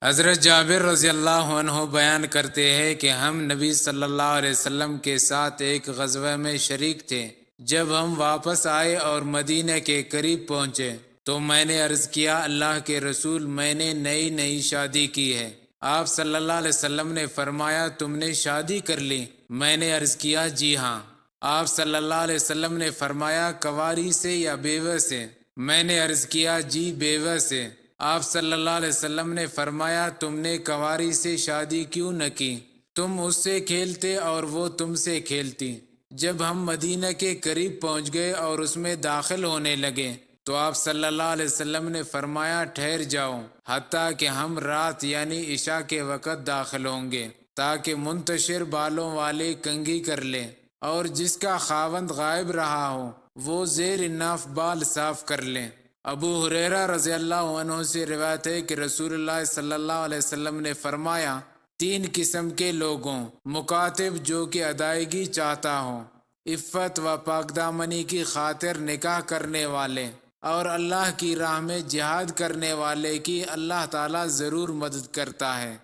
حضرت جابر رضی اللہ عنہ بیان کرتے ہیں کہ ہم نبی صلی اللہ علیہ وسلم کے ساتھ ایک غزوہ میں شریک تھے۔ جب ہم واپس آئے اور مدینہ کے قریب پہنچے تو میں نے عرض کیا، اللہ کے رسول، میں نے نئی شادی کی ہے۔ آپ صلی اللہ علیہ وسلم نے فرمایا، تم نے شادی کر لی؟ میں نے عرض کیا، جی ہاں۔ آپ صلی اللہ علیہ وسلم نے فرمایا، کنواری سے یا بیوہ سے؟ میں نے عرض کیا، جی بیوہ سے۔ آپ صلی اللہ علیہ وسلم نے فرمایا، تم نے کنواری سے شادی کیوں نہ کی؟ تم اس سے کھیلتے اور وہ تم سے کھیلتی۔ جب ہم مدینہ کے قریب پہنچ گئے اور اس میں داخل ہونے لگے تو آپ صلی اللہ علیہ وسلم نے فرمایا، ٹھہر جاؤ حتیٰ کہ ہم رات یعنی عشاء کے وقت داخل ہوں گے، تاکہ منتشر بالوں والے کنگھی کر لیں، اور جس کا خاوند غائب رہا ہو وہ زیر ناف بال صاف کر لیں۔ ابو ہریرہ رضی اللہ عنہ سے روایت ہے کہ رسول اللہ صلی اللہ علیہ وسلم نے فرمایا، تین قسم کے لوگوں: مکاتب جو کہ ادائیگی چاہتا ہوں، عفت و پاکدامنی کی خاطر نکاح کرنے والے، اور اللہ کی راہ میں جہاد کرنے والے کی اللہ تعالیٰ ضرور مدد کرتا ہے۔